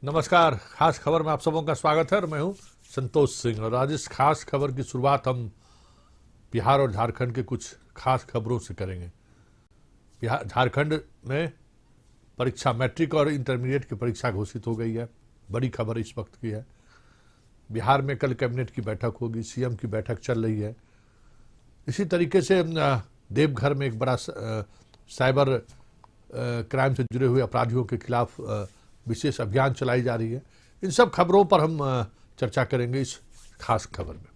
नमस्कार। खास खबर में आप सबों का स्वागत है और मैं हूं संतोष सिंह। और आज इस खास खबर की शुरुआत हम बिहार और झारखंड के कुछ खास खबरों से करेंगे। झारखंड में परीक्षा मैट्रिक और इंटरमीडिएट की परीक्षा घोषित हो गई है। बड़ी खबर इस वक्त की है। बिहार में कल कैबिनेट की बैठक होगी, सीएम की बैठक चल रही है। इसी तरीके से देवघर में एक बड़ा साइबर क्राइम से जुड़े हुए अपराधियों के खिलाफ विशेष अभियान चलाई जा रही है। इन सब खबरों पर हम चर्चा करेंगे इस खास खबर में।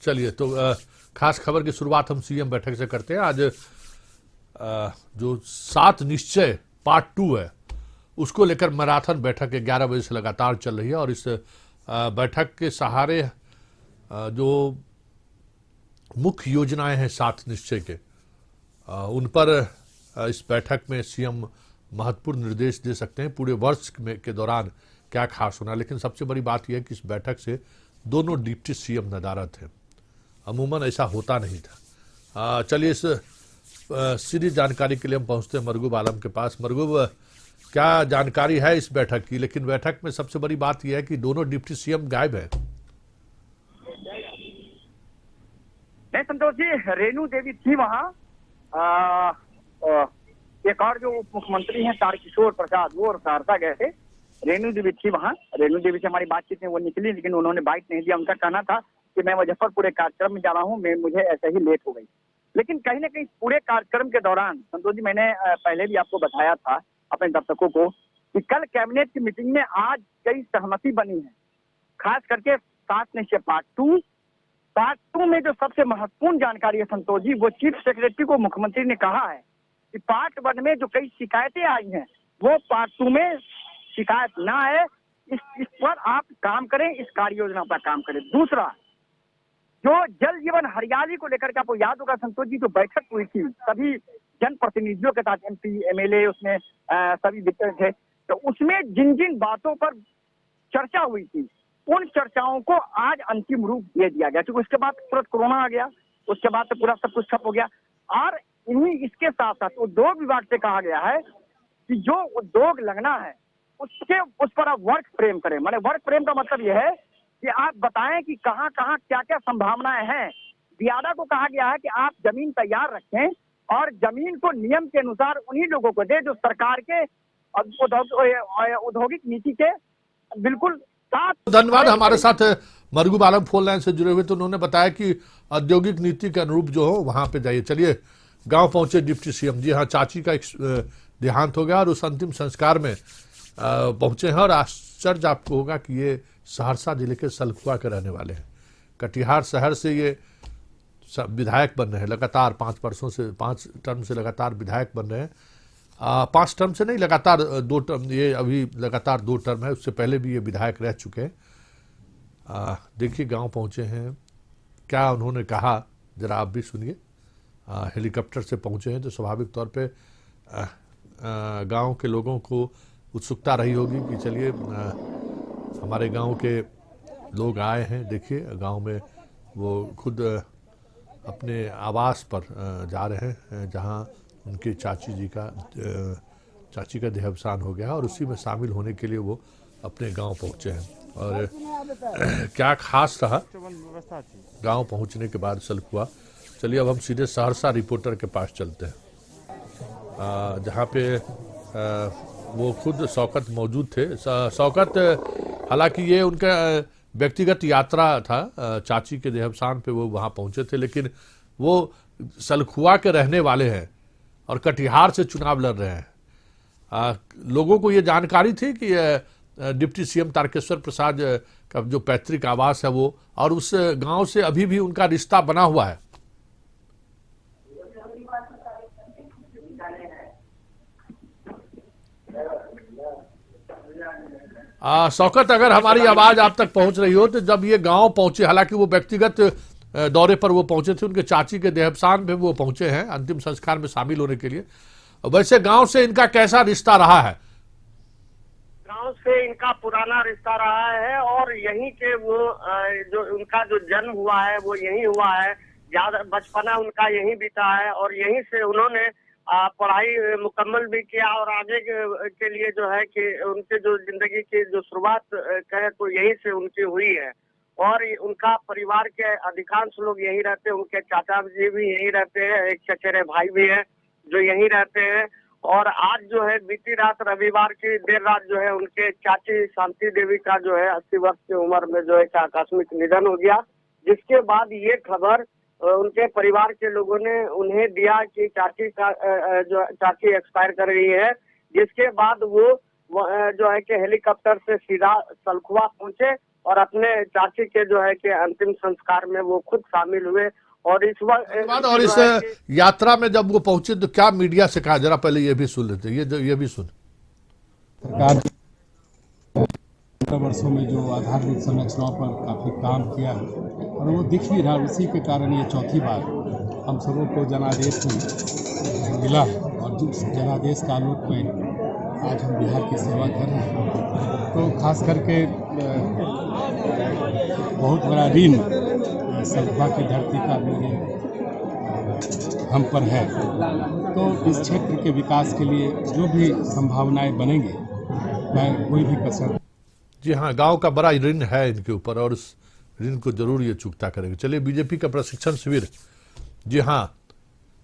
चलिए, तो खास खबर की शुरुआत हम सीएम बैठक से करते हैं। आज जो 7 निश्चय पार्ट 2 है, उसको लेकर मैराथन बैठक 11 बजे से लगातार चल रही है। और इस बैठक के सहारे जो मुख्य योजनाएं हैं 7 निश्चय के, उन पर इस बैठक में सीएम महत्वपूर्ण निर्देश दे सकते हैं पूरे वर्ष के दौरान क्या खास होना। लेकिन सबसे बड़ी बात यह है कि इस बैठक से दोनों डिप्टी सीएम नदारद थे। अमूमन ऐसा होता नहीं था। चलिए, इस सीधी जानकारी के लिए हम पहुंचते हैं मरगूब आलम के पास। मरगूब, क्या जानकारी है इस बैठक की? लेकिन बैठक में सबसे बड़ी बात यह है कि दोनों डिप्टी सीएम गायब है। नहीं संतोष जी, रेणु देवी थी वहाँ। एक और जो उप मुख्यमंत्री हैं तारकिशोर प्रसाद, वो सहरसा गए थे। रेणु देवी थी वहाँ। रेणु देवी से हमारी बातचीत में वो निकली, लेकिन उन्होंने बाइट नहीं दिया। उनका कहना था कि मैं मुजफ्फरपुर एक कार्यक्रम में जा रहा हूँ, मुझे ऐसे ही लेट हो गई। लेकिन कहीं ना कहीं पूरे कार्यक्रम के दौरान संतोष जी, मैंने पहले भी आपको बताया था अपने दर्शकों को कि कल कैबिनेट की मीटिंग में आज कई सहमति बनी है, खास करके 7 निश्चय पार्ट 2 में जो सबसे महत्वपूर्ण जानकारी है संतोष जी, वो चीफ सेक्रेटरी को मुख्यमंत्री ने कहा है कि पार्ट 1 में जो कई शिकायतें आई हैं, वो पार्ट 2 में शिकायत ना है। इस पर आप काम करें, इस कार्य योजना पर काम करें। दूसरा, जो जल जीवन हरियाली को लेकर के आपको याद होगा संतोष जी, जो बैठक हुई थी सभी जनप्रतिनिधियों के साथ, एमपी एमएलए उसमें सभी वितरण थे, तो उसमें जिन जिन बातों पर चर्चा हुई थी, उन चर्चाओं को आज अंतिम रूप दे दिया गया। क्योंकि उसके बाद तुरंत कोरोना आ गया, उसके बाद तो पूरा सब कुछ ठप हो गया। और इसके साथ साथ उद्योग विभाग से कहा गया है कि जो उद्योग लगना है उस पर आप वर्क फ्रेम करें। माने वर्क फ्रेम का मतलब यह है कि आप बताएं कि कहाँ कहाँ क्या क्या संभावनाएं हैं। जियादा को कहा गया है कि आप जमीन तैयार रखें और जमीन को नियम के अनुसार उन्हीं लोगों को दे जो सरकार के औद्योगिक नीति के बिल्कुल साथ। धन्यवाद। हमारे साथ मरगूब आलम फोन लाइन से जुड़े हुए, तो उन्होंने बताया कि औद्योगिक नीति के अनुरूप जो हो वहां पे जाइए। चलिए, गांव पहुंचे डिप्टी सीएम जी। हाँ, चाची का एक देहांत हो गया और उस अंतिम संस्कार में पहुंचे हैं। और आश्चर्य आपको होगा कि ये सहरसा जिले के सलखुआ के रहने वाले हैं। कटिहार शहर से ये विधायक बन रहे हैं लगातार 5 टर्म से लगातार विधायक बन रहे हैं। 5 टर्म से नहीं, लगातार 2 टर्म। ये अभी लगातार 2 टर्म है, उससे पहले भी ये विधायक रह चुके हैं। देखिए, गांव पहुंचे हैं, क्या उन्होंने कहा जरा आप भी सुनिए। हेलीकॉप्टर से पहुंचे हैं तो स्वाभाविक तौर पे गांव के लोगों को उत्सुकता रही होगी कि चलिए हमारे गांव के लोग आए हैं। देखिए, गांव में वो खुद अपने आवास पर जा रहे हैं जहां उनके चाची का देहावसान हो गया, और उसी में शामिल होने के लिए वो अपने गांव पहुंचे हैं। और क्या खास रहा गांव पहुंचने के बाद सलखुआ। चलिए, अब हम सीधे सहरसा रिपोर्टर के पास चलते हैं, जहां पे वो खुद शौकत मौजूद थे। शौकत, हालांकि ये उनका व्यक्तिगत यात्रा था, चाची के देहावसान पे वो वहाँ पहुँचे थे, लेकिन वो सलखुआ के रहने वाले हैं और कटिहार से चुनाव लड़ रहे हैं। लोगों को ये जानकारी थी कि डिप्टी सीएम तारकेश्वर प्रसाद का जो पैतृक आवास है वो, और उस गांव से अभी भी उनका रिश्ता बना हुआ है। शौकत, अगर हमारी आवाज आप तक पहुंच रही हो तो जब ये गांव पहुंचे, हालांकि वो व्यक्तिगत दौरे पर वो पहुंचे थे, उनके चाची के देहावसान पे वो पहुंचे हैं अंतिम संस्कार में शामिल होने के लिए। वैसे गांव से इनका कैसा रिश्ता रहा है? गांव से इनका पुराना रिश्ता रहा है और यहीं के वो जो उनका जो जन्म हुआ है वो यहीं हुआ है, ज्यादा बचपना उनका यहीं बीता है और यहीं से उन्होंने पढ़ाई मुकम्मल भी किया और आगे के लिए जो है कि उनके जो जिंदगी की जो शुरुआत कहे तो यहीं से उनकी हुई है और उनका परिवार के अधिकांश लोग यहीं रहते हैं। उनके चाचा जी भी यहीं रहते हैं, एक चचेरे भाई भी है जो यहीं रहते हैं। और आज जो है बीती रात रविवार की देर रात जो है उनके चाची शांति देवी का जो है 80 वर्ष की उम्र में जो है आकस्मिक निधन हो गया, जिसके बाद ये खबर उनके परिवार के लोगों ने उन्हें दिया कि चाची एक्सपायर कर रही है, जिसके बाद वो जो है कि हेलीकॉप्टर से सीधा सलखुआ पहुंचे और अपने चाची के जो है कि अंतिम संस्कार में वो खुद शामिल हुए। और इस वक्त और इस यात्रा में जब वो पहुंचे तो क्या मीडिया से कहा, जरा पहले ये भी सुन लेते, ये भी सुन। सरकार वर्षों में जो आधारभूत संरचनाओं पर काफ़ी काम किया है और वो दिख भी रहा, उसी के कारण ये चौथी बार हम सबों को जनादेश में मिला और जिस जनादेश का आलोक में आज हम बिहार की सेवा कर रहे हैं। तो खास करके बहुत बड़ा ऋण सलखुआ की धरती का मेरे हम पर है। तो इस क्षेत्र के विकास के लिए जो भी संभावनाएं बनेंगी, मैं कोई भी कसर। जी हाँ, गांव का बड़ा ऋण है इनके ऊपर और उस ऋण को जरूर ये चुकता करेंगे। चलिए, बीजेपी का प्रशिक्षण शिविर जी हाँ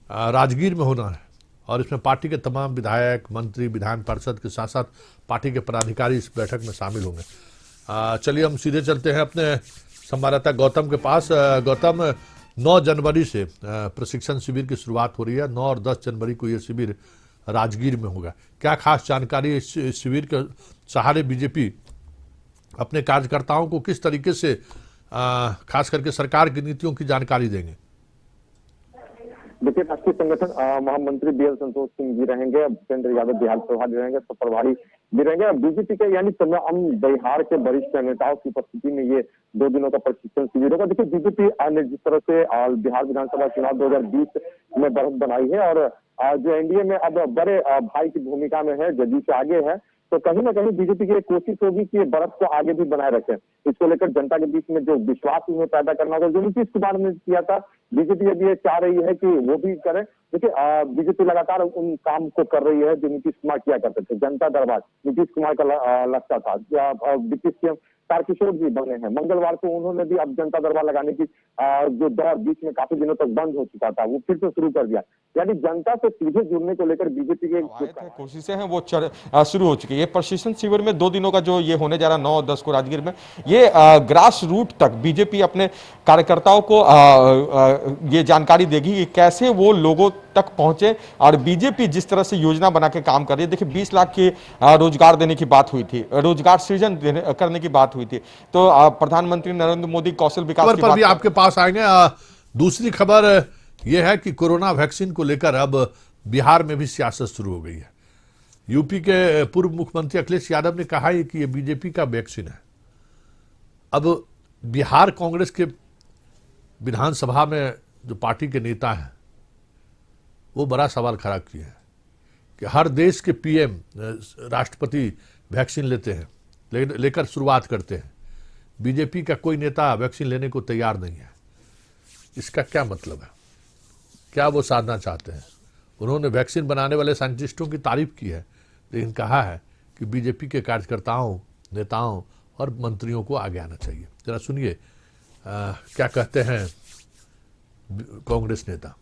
राजगीर में होना है और इसमें पार्टी के तमाम विधायक, मंत्री, विधान पार्षद के साथ साथ पार्टी के पदाधिकारी इस बैठक में शामिल होंगे। चलिए हम सीधे चलते हैं अपने संवाददाता गौतम के पास। गौतम, 9 जनवरी से प्रशिक्षण शिविर की शुरुआत हो रही है। 9 और 10 जनवरी को यह शिविर राजगीर में होगा। क्या खास जानकारी इस शिविर के सहारे बीजेपी अपने कार्यकर्ताओं को किस तरीके से खास करके सरकार की नीतियों की जानकारी देंगे? देखिए, राष्ट्रीय संगठन महामंत्री बीएल संतोष सिंह जी रहेंगे, भूपेंद्र यादव बिहार प्रभारी रहेंगे, सब प्रभारी भी रहेंगे। बीजेपी के यानी तमाम बिहार के वरिष्ठ नेताओं की उपस्थिति में ये 2 दिनों का प्रशिक्षण शिविर होगा। देखिए, बीजेपी ने जिस तरह से बिहार विधानसभा चुनाव 2020 में बढ़त बनाई है और जो एनडीए में अब बड़े भाई की भूमिका में है, जदयू से आगे है, तो कहीं ना कहीं बीजेपी की कोशिश होगी कि बढ़त को आगे भी बनाए रखें। इसको लेकर जनता के बीच में जो विश्वास उन्हें पैदा करना होगा, जो नीतीश कुमार ने किया था, बीजेपी अब ये चाह रही है कि वो भी करें। देखिए, बीजेपी लगातार उन काम को कर रही है जो नीतीश कुमार किया करते थे। जनता दरबार नीतीश कुमार का लगता था, डिप्टी सीएम तारकिशोर जी बने हैं, मंगलवार को उन्होंने भी अब जनता दरबार लगाने की जो दौर बीच में काफी दिनों तक बंद हो चुका था, वो फिर से शुरू कर दिया। यानी जनता से सीधे जुड़ने को लेकर बीजेपी की कोशिशें हैं वो शुरू हो चुकी है। ये प्रशिक्षण शिविर में 2 दिनों का जो ये होने जा रहा 9 और 10 को राजगीर में, ये ग्रास रूट तक बीजेपी अपने कार्यकर्ताओं को ये जानकारी देगी कि कैसे वो लोगों तक पहुंचे और बीजेपी जिस तरह से योजना बना के काम कर रही है। देखिए, 20 लाख की रोजगार देने की बात हुई थी, रोजगार सृजन करने की बात हुई थी। तो प्रधानमंत्री नरेंद्र मोदी कौशल विकास की बात भी आपके पास आएंगे। दूसरी खबर यह है कि कोरोना वैक्सीन को लेकर अब बिहार में भी सियासत शुरू हो गई है। यूपी के पूर्व मुख्यमंत्री अखिलेश यादव ने कहा है कि यह बीजेपी का वैक्सीन है। अब बिहार कांग्रेस के विधानसभा में जो पार्टी के नेता हैं वो बड़ा सवाल खड़ा किए हैं कि हर देश के पीएम, राष्ट्रपति वैक्सीन लेते हैं, लेकर शुरुआत करते हैं। बीजेपी का कोई नेता वैक्सीन लेने को तैयार नहीं है। इसका क्या मतलब है? क्या वो साधना चाहते हैं? उन्होंने वैक्सीन बनाने वाले साइंटिस्टों की तारीफ की है, लेकिन कहा है कि बीजेपी के कार्यकर्ताओं, नेताओं और मंत्रियों को आगे आना चाहिए। जरा सुनिए क्या कहते हैं कांग्रेस नेता।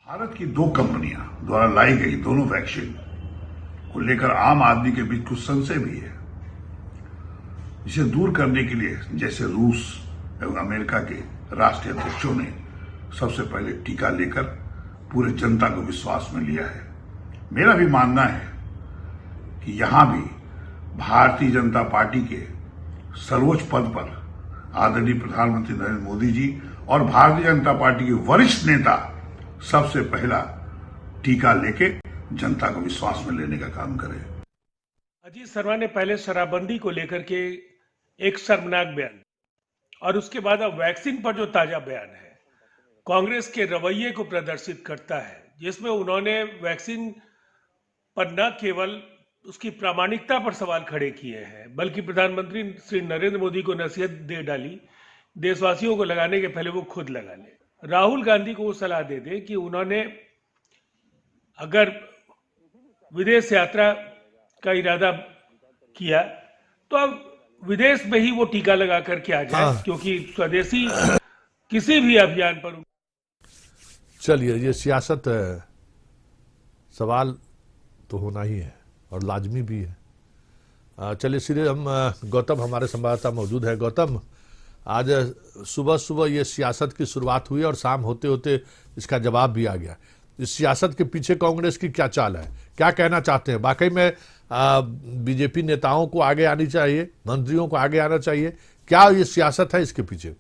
भारत की 2 कंपनियां द्वारा लाई गई दोनों वैक्सीन को लेकर आम आदमी के बीच कुछ संशय भी है, जिसे दूर करने के लिए जैसे रूस एवं अमेरिका के राष्ट्रीय अध्यक्षों ने सबसे पहले टीका लेकर पूरे जनता को विश्वास में लिया है। मेरा भी मानना है कि यहां भी भारतीय जनता पार्टी के सर्वोच्च पद पर आदरणीय प्रधानमंत्री नरेंद्र मोदी जी और भारतीय जनता पार्टी के वरिष्ठ नेता सबसे पहला टीका लेके जनता को विश्वास में लेने का काम करें। अजीत शर्मा ने पहले शराबबंदी को लेकर के एक शर्मनाक बयान, और उसके बाद अब वैक्सीन पर जो ताजा बयान है कांग्रेस के रवैये को प्रदर्शित करता है, जिसमें उन्होंने वैक्सीन पर न केवल उसकी प्रामाणिकता पर सवाल खड़े किए हैं, बल्कि प्रधानमंत्री श्री नरेंद्र मोदी को नसीहत दे डाली, देशवासियों को लगाने के पहले वो खुद लगा ले। राहुल गांधी को वो सलाह दे दे कि उन्होंने अगर विदेश यात्रा का इरादा किया तो अब विदेश में ही वो टीका लगा करके आ जाए, क्योंकि स्वदेशी किसी भी अभियान पर। चलिए, ये सियासत सवाल तो होना ही है और लाजमी भी है। चलिए सीधे हम गौतम, हमारे संवाददाता मौजूद है। गौतम, आज सुबह सुबह ये सियासत की शुरुआत हुई और शाम होते होते इसका जवाब भी आ गया। इस सियासत के पीछे कांग्रेस की क्या चाल है, क्या कहना चाहते हैं? वाकई में बीजेपी नेताओं को आगे आनी चाहिए, मंत्रियों को आगे आना चाहिए, क्या ये सियासत है इसके पीछे?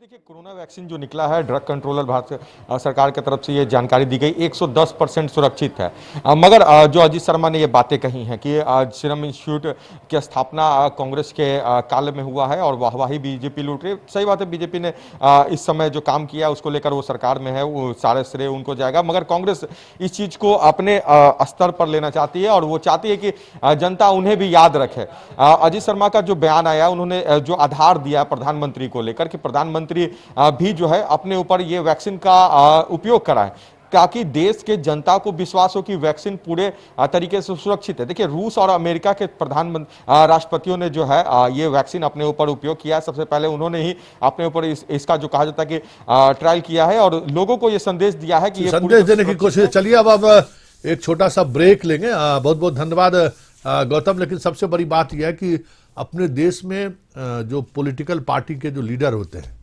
देखिए, कोरोना वैक्सीन जो निकला है, ड्रग कंट्रोलर भारत सरकार की तरफ से ये जानकारी दी गई 110% सुरक्षित है। मगर जो अजीत शर्मा ने ये बातें कही हैं कि सीरम इंस्टीट्यूट की स्थापना कांग्रेस के काल में हुआ है और वाहवाही बीजेपी लूट रही है। सही बात है, बीजेपी ने इस समय जो काम किया उसको लेकर वो सरकार में है, वो सारे श्रेय उनको जाएगा। मगर कांग्रेस इस चीज को अपने स्तर पर लेना चाहती है और वो चाहती है कि जनता उन्हें भी याद रखे। अजीत शर्मा का जो बयान आया, उन्होंने जो आधार दिया प्रधानमंत्री को लेकर कि प्रधानमंत्री भी जो है अपने ऊपर ये वैक्सीन का उपयोग कराएं ताकि देश के जनता को विश्वास हो कि वैक्सीन पूरे तरीके से सुरक्षित है। देखिए, रूस और अमेरिका के प्रधानमंत्री राष्ट्रपतियों ने जो है ये वैक्सीन अपने ऊपर उपयोग किया है। सबसे पहले उन्होंने ही अपने ऊपर इसका जो कहा जाता है कि ट्रायल किया है और लोगों को ये संदेश दिया है कि ये संदेश देने की कोशिश। चलिए अब एक छोटा सा ब्रेक लेंगे। बहुत बहुत धन्यवाद गौतम। लेकिन सबसे बड़ी बात यह है कि अपने देश में जो पॉलिटिकल पार्टी के जो लीडर होते हैं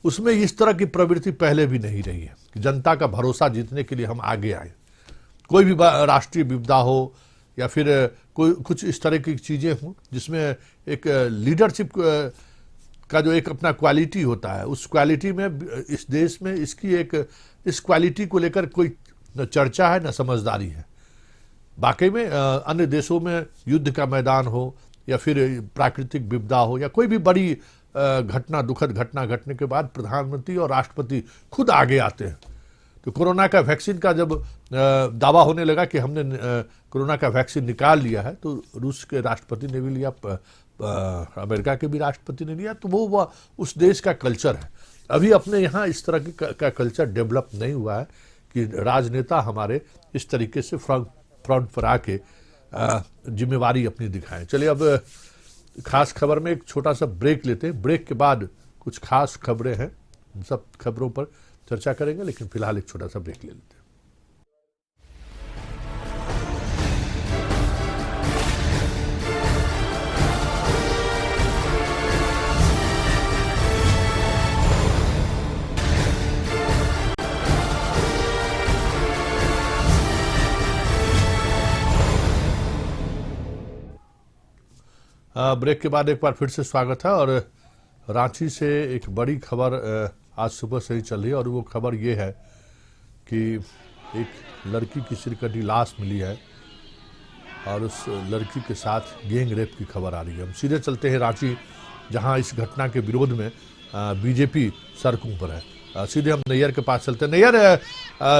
उसमें इस तरह की प्रवृत्ति पहले भी नहीं रही है कि जनता का भरोसा जीतने के लिए हम आगे आए। कोई भी राष्ट्रीय विपदा हो या फिर कोई कुछ इस तरह की चीजें हों जिसमें एक लीडरशिप का जो एक अपना क्वालिटी होता है, उस क्वालिटी में इस देश में इस क्वालिटी को लेकर कोई न चर्चा है न समझदारी है। वाकई में अन्य देशों में युद्ध का मैदान हो या फिर प्राकृतिक विपदा हो या कोई भी बड़ी घटना, दुखद घटना घटने के बाद प्रधानमंत्री और राष्ट्रपति खुद आगे आते हैं। तो कोरोना का वैक्सीन का जब दावा होने लगा कि हमने कोरोना का वैक्सीन निकाल लिया है, तो रूस के राष्ट्रपति ने भी लिया, अमेरिका के भी राष्ट्रपति ने लिया। तो वो उस देश का कल्चर है। अभी अपने यहाँ इस तरह का कल्चर डेवलप नहीं हुआ है कि राजनेता हमारे इस तरीके से फ्रंट पर आके जिम्मेवारी अपनी दिखाएं। चलिए अब खास खबर में एक छोटा सा ब्रेक लेते हैं। ब्रेक के बाद कुछ खास खबरें हैं, उन सब खबरों पर चर्चा करेंगे, लेकिन फिलहाल एक छोटा सा ब्रेक ले लेते हैं। ब्रेक के बाद एक बार फिर से स्वागत है। और रांची से एक बड़ी खबर आज सुबह से ही चल रही है और वो खबर ये है कि एक लड़की की सिरकटी लाश मिली है और उस लड़की के साथ गैंग रेप की खबर आ रही है। हम सीधे चलते हैं रांची, जहां इस घटना के विरोध में बीजेपी सड़कों पर है। सीधे हम नैयर के पास चलते हैं। नैयर,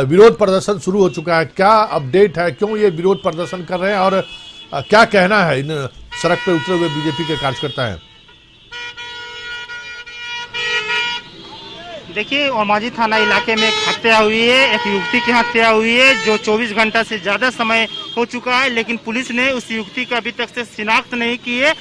विरोध प्रदर्शन शुरू हो चुका है, क्या अपडेट है, क्यों ये विरोध प्रदर्शन कर रहे हैं और क्या कहना है इन सड़क पर उतरे हुए बीजेपी के कार्यकर्ता हैं? देखिए, ओमाजी थाना इलाके में एक हत्या हुई है, एक युवती की हत्या हुई है जो 24 घंटा से ज्यादा समय हो चुका है, लेकिन पुलिस ने उस युवती का अभी तक से शिनाख्त नहीं की है।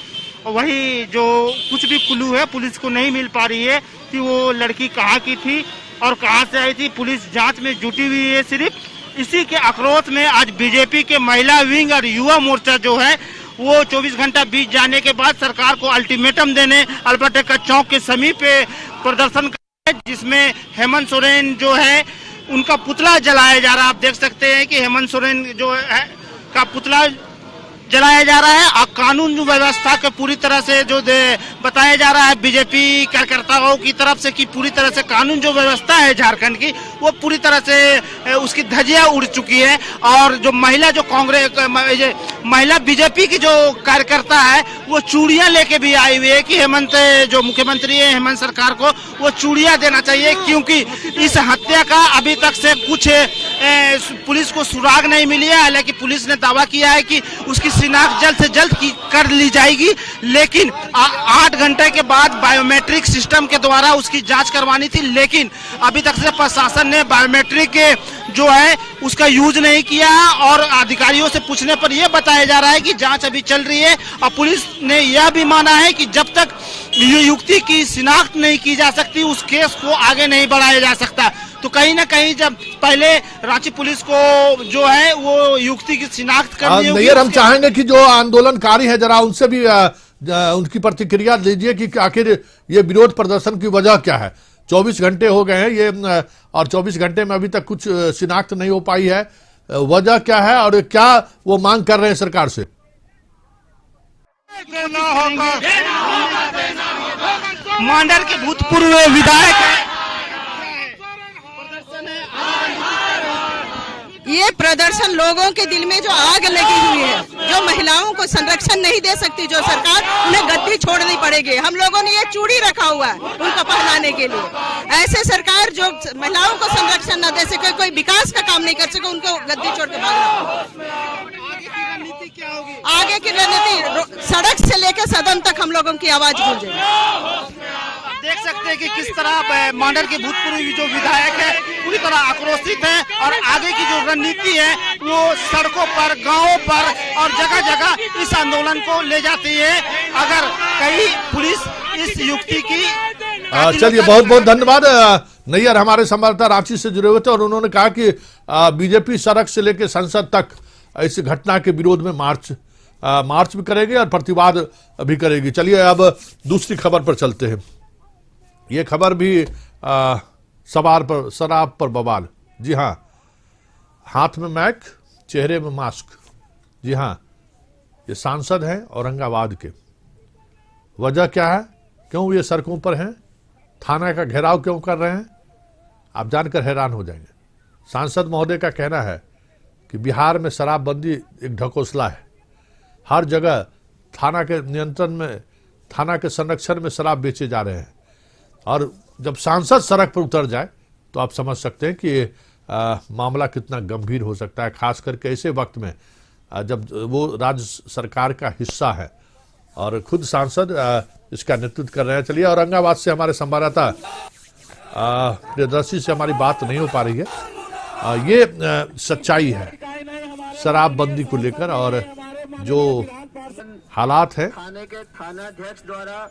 वही जो कुछ भी क्लू है पुलिस को नहीं मिल पा रही है कि वो लड़की कहाँ की थी और कहाँ से आई थी। पुलिस जांच में जुटी हुई है। सिर्फ इसी के आक्रोश में आज बीजेपी के महिला विंग और युवा मोर्चा जो है वो 24 घंटा बीत जाने के बाद सरकार को अल्टीमेटम देने अल्बर्ट एक्का चौक के समीप प्रदर्शन कर, जिसमें हेमंत सोरेन जो है उनका पुतला जलाया जा रहा है। आप देख सकते हैं कि हेमंत सोरेन जो है का पुतला जलाया जा रहा है और कानून व्यवस्था के पूरी तरह से जो बताया जा रहा है बीजेपी कार्यकर्ताओं की तरफ से कि पूरी तरह से कानून जो व्यवस्था है झारखंड की वो पूरी तरह से उसकी धज्जियां उड़ चुकी है। और जो महिला जो महिला बीजेपी की जो कार्यकर्ता है वो चूड़ियां लेके भी आई हुई है कि हेमंत जो मुख्यमंत्री है हेमंत सरकार को वो चूड़ियां देना चाहिए, क्योंकि इस हत्या का अभी तक से कुछ पुलिस को सुराग नहीं मिली है। हालांकि पुलिस ने दावा किया है कि उसकी शिनाख्त जल्द से जल्द कर ली जाएगी, लेकिन 8 घंटे के बाद बायोमेट्रिक सिस्टम के द्वारा उसकी जांच करवानी थी, लेकिन अभी तक से प्रशासन ने बायोमेट्रिक जो है उसका यूज नहीं किया और अधिकारियों से पूछने पर यह बताया जा रहा है कि जांच अभी चल रही है। और पुलिस ने यह भी माना है कि जब तक युक्ति की शिनाख्त नहीं की जा सकती उस केस को आगे नहीं बढ़ाया जा सकता। तो कहीं ना कहीं जब पहले रांची पुलिस को जो है वो युक्ति की शिनाख्त करनी होगी। नैयर, हम चाहेंगे कि जो आंदोलनकारी है जरा उनसे भी उनकी प्रतिक्रिया लीजिए कि आखिर ये विरोध प्रदर्शन की वजह क्या है। 24 घंटे हो गए हैं ये और 24 घंटे में अभी तक कुछ शिनाख्त नहीं हो पाई है, वजह क्या है और क्या वो मांग कर रहे हैं सरकार से। मांडर के भूतपूर्व विधायक ये प्रदर्शन लोगों के दिल में जो आग लगी हुई है, जो महिलाओं को संरक्षण नहीं दे सकती जो सरकार, उन्हें गद्दी छोड़नी पड़ेगी। हम लोगों ने ये चूड़ी रखा हुआ है उनको पहनाने के लिए। ऐसे सरकार जो महिलाओं को संरक्षण न दे सके, कोई विकास का काम नहीं कर सके, उनको गद्दी छोड़ के भागना। आगे की रणनीति सड़क से लेकर सदन तक हम लोगों की आवाज गूंजेगी। देख सकते हैं कि किस तरह मांडर के भूतपूर्व जो विधायक है पूरी तरह आक्रोशित है और आगे की जो रणनीति है वो सड़कों पर, गांवों पर और जगह जगह इस आंदोलन को ले जाती है अगर कहीं पुलिस इस युक्ति की। चलिए, बहुत बहुत धन्यवाद नैयर, हमारे संवाददाता रांची से जुड़े हुए थे और उन्होंने कहा कि बीजेपी सड़क से लेकर संसद तक इस घटना के विरोध में मार्च भी करेगी और प्रतिवाद भी करेगी। चलिए अब दूसरी खबर पर चलते हैं। ये खबर भी शराब पर बवाल। जी हाँ, हाथ में मैक, चेहरे में मास्क। जी हाँ, ये सांसद हैं औरंगाबाद के। वजह क्या है, क्यों ये सड़कों पर हैं, थाना का घेराव क्यों कर रहे हैं, आप जानकर हैरान हो जाएंगे। सांसद महोदय का कहना है कि बिहार में शराबबंदी एक ढकोसला है। हर जगह थाना के नियंत्रण में, थाना के संरक्षण में शराब बेचे जा रहे हैं और जब सांसद सड़क पर उतर जाए तो आप समझ सकते हैं कि मामला कितना गंभीर हो सकता है, खास करके ऐसे वक्त में जब वो राज्य सरकार का हिस्सा है और खुद सांसद इसका नेतृत्व कर रहे हैं। चलिए, औरंगाबाद से हमारे संवाददाता प्रियदर्शी से हमारी बात नहीं हो पा रही है। ये सच्चाई है शराबबंदी को लेकर और जो हालात है, थानाध्यक्ष द्वारा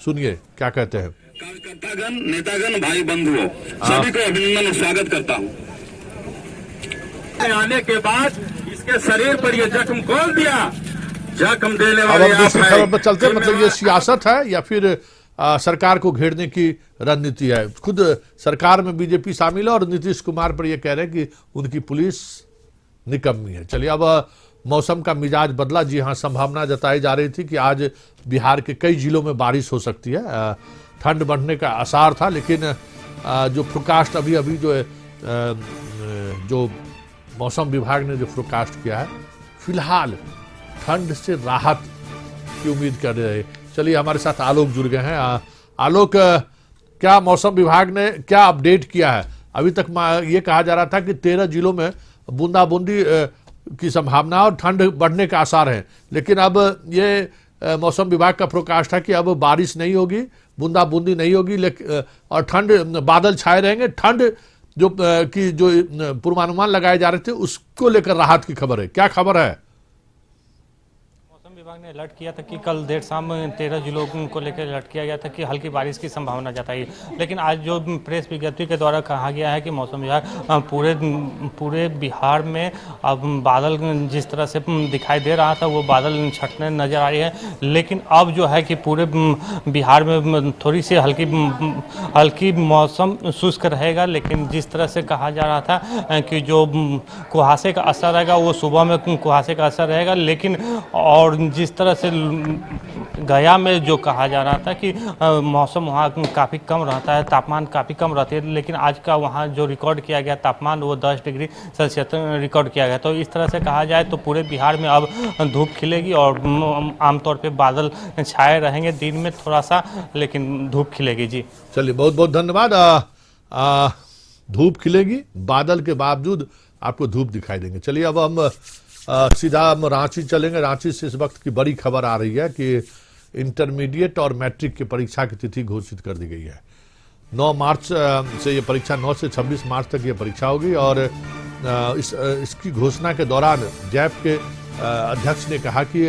सुनिए क्या कहते हैं। कार्यकर्तागण, नेतागण, भाई बंधुओं, सभी को अभिनंदन और स्वागत करता हूं। आने के बाद इसके शरीर पर ये जख्म खोल दिया, जख्म देने वाले अब हम दूसरी खबर पर चलते हैं। मतलब ये सियासत है या फिर सरकार को घेरने की रणनीति है। खुद सरकार में बीजेपी शामिल है और नीतीश कुमार पर ये कह रहे हैं कि उनकी पुलिस निकम्मी है। चलिए, अब मौसम का मिजाज बदला। जी हाँ, संभावना जताई जा रही थी कि आज बिहार के कई जिलों में बारिश हो सकती है। ठंड बढ़ने का आसार था, लेकिन जो फोरकास्ट अभी जो मौसम विभाग ने जो फोरकास्ट किया है, फिलहाल ठंड से राहत की उम्मीद कर रहे हैं। चलिए, हमारे साथ आलोक जुड़ गए हैं। आलोक, क्या मौसम विभाग ने क्या अपडेट किया है? अभी तक ये कहा जा रहा था कि 13 जिलों में बूंदाबूंदी की संभावना और ठंड बढ़ने का आसार है, लेकिन अब ये मौसम विभाग का फोरकास्ट है कि अब बारिश नहीं होगी, बूंदाबूंदी नहीं होगी, और ठंड, बादल छाए रहेंगे। ठंड जो पूर्वानुमान लगाए जा रहे थे उसको लेकर राहत की खबर है। क्या खबर है? मौसम विभाग विभाग ने अलर्ट किया था कि कल देर शाम 13 जिलों को लेकर अलर्ट किया गया था कि हल्की बारिश की संभावना जताई, लेकिन आज जो प्रेस विज्ञप्ति के द्वारा कहा गया है कि मौसम विभाग पूरे बिहार में अब बादल जिस तरह से दिखाई दे रहा था वो बादल छटने नजर आ रही है, लेकिन अब जो है कि पूरे बिहार में थोड़ी सी हल्की मौसम शुष्क रहेगा। लेकिन जिस तरह से कहा जा रहा था कि जो कुहासे का असर रहेगा वो सुबह में कुहासे का असर रहेगा, लेकिन और जिस तरह से गया में जो कहा जा रहा था कि मौसम वहाँ काफ़ी कम रहता है, तापमान काफ़ी कम रहती है, लेकिन आज का वहाँ जो रिकॉर्ड किया गया तापमान वो 10 डिग्री सेल्सियस रिकॉर्ड किया गया। तो इस तरह से कहा जाए तो पूरे बिहार में अब धूप खिलेगी और आमतौर पे बादल छाए रहेंगे दिन में थोड़ा सा, लेकिन धूप खिलेगी। जी चलिए, बहुत बहुत धन्यवाद। धूप खिलेगी, बादल के बावजूद आपको धूप दिखाई देंगे। चलिए अब हम सीधा हम रांची चलेंगे। रांची से इस वक्त की बड़ी खबर आ रही है कि इंटरमीडिएट और मैट्रिक की परीक्षा की तिथि घोषित कर दी गई है। 9 मार्च से ये परीक्षा 9 से 26 मार्च तक ये परीक्षा होगी और इसकी घोषणा के दौरान जैप के अध्यक्ष ने कहा कि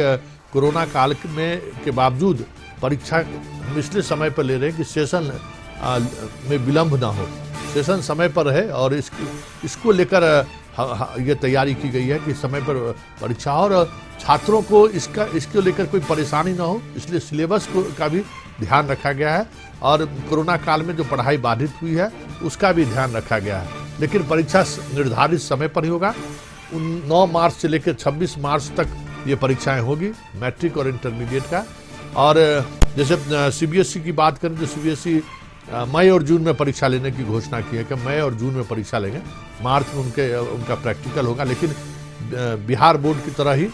कोरोना काल के बावजूद परीक्षा निश्चित समय पर ले रहे हैं कि सेशन में विलंब ना हो, सेशन समय पर रहे और इसको लेकर ये तैयारी की गई है कि समय पर परीक्षा और छात्रों को इसको लेकर कोई परेशानी ना हो, इसलिए सिलेबस का भी ध्यान रखा गया है और कोरोना काल में जो पढ़ाई बाधित हुई है उसका भी ध्यान रखा गया है। लेकिन परीक्षा निर्धारित समय पर ही होगा। 9 मार्च से लेकर 26 मार्च तक ये परीक्षाएं होगी मैट्रिक और इंटरमीडिएट का। और जैसे सीबीएसई की बात करें तो सीबीएसई मई और जून में परीक्षा लेने की घोषणा की है कि मई और जून में परीक्षा लेंगे, मार्च में उनका प्रैक्टिकल होगा। लेकिन बिहार बोर्ड की तरह ही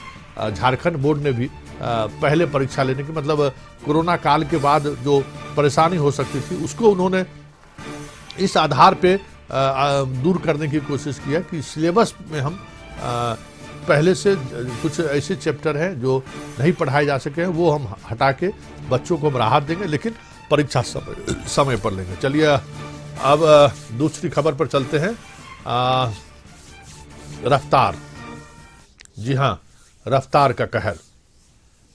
झारखंड बोर्ड ने भी पहले परीक्षा लेने की, मतलब कोरोना काल के बाद जो परेशानी हो सकती थी उसको उन्होंने इस आधार पे दूर करने की कोशिश की है कि सिलेबस में हम पहले से कुछ ऐसे चैप्टर हैं जो नहीं पढ़ाए जा सके हैं वो हम हटा के बच्चों को हम राहत देंगे, लेकिन परीक्षा समय पर लेंगे। चलिए अब दूसरी खबर पर चलते हैं। रफ्तार, जी हाँ, रफ्तार का कहर।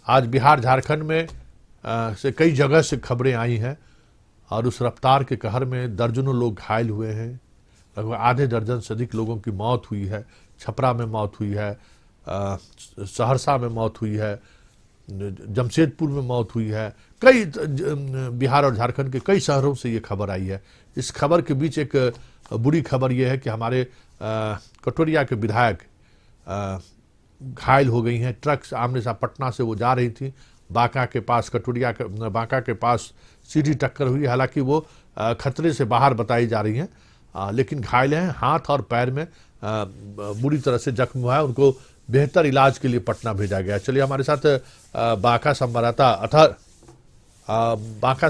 आज बिहार झारखंड में से कई जगह से खबरें आई हैं और उस रफ्तार के कहर में दर्जनों लोग घायल हुए हैं, लगभग आधे दर्जन से अधिक लोगों की मौत हुई है। छपरा में मौत हुई है, सहरसा में मौत हुई है, जमशेदपुर में मौत हुई है। कई बिहार और झारखंड के कई शहरों से ये खबर आई है। इस खबर के बीच एक बुरी खबर ये है कि हमारे कटोरिया के विधायक घायल हो गई हैं। ट्रक आमने सामने पटना से वो जा रही थी, बांका के पास बांका के पास सीधी टक्कर हुई। हालांकि वो खतरे से बाहर बताई जा रही हैं, लेकिन घायल हैं। हाथ और पैर में बुरी तरह से जख्म हुआ है, उनको बेहतर इलाज के लिए पटना भेजा गया। चलिए हमारे साथ बांका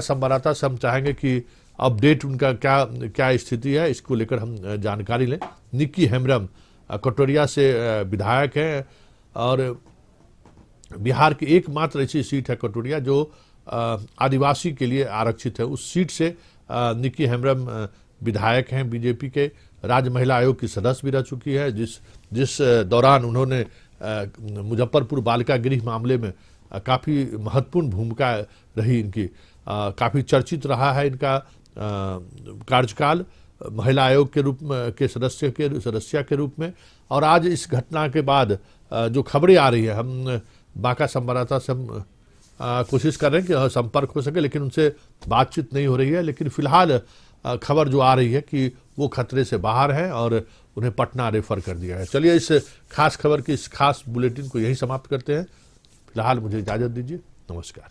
संवाददाता से हम चाहेंगे कि अपडेट उनका क्या स्थिति है, इसको लेकर हम जानकारी लें। निक्की हेम्ब्रम कटोरिया से विधायक हैं और बिहार की एकमात्र ऐसी सीट है कटोरिया जो आदिवासी के लिए आरक्षित है। उस सीट से निक्की हेम्ब्रम विधायक हैं, बीजेपी के राज्य महिला आयोग की सदस्य भी रह चुकी है, जिस दौरान उन्होंने मुजफ्फरपुर बालिका गृह मामले में काफ़ी महत्वपूर्ण भूमिका रही इनकी। काफ़ी चर्चित रहा है इनका कार्यकाल महिला आयोग के रूप में के सदस्य के रूप में। और आज इस घटना के बाद जो खबरें आ रही है, हम बांका संवाददाता से हम कोशिश कर रहे हैं कि संपर्क हो सके, लेकिन उनसे बातचीत नहीं हो रही है। लेकिन फिलहाल खबर जो आ रही है कि वो खतरे से बाहर हैं और उन्हें पटना रेफर कर दिया है। चलिए इस खास खबर की इस खास बुलेटिन को यही समाप्त करते हैं। फिलहाल मुझे इजाज़त दीजिए, नमस्कार।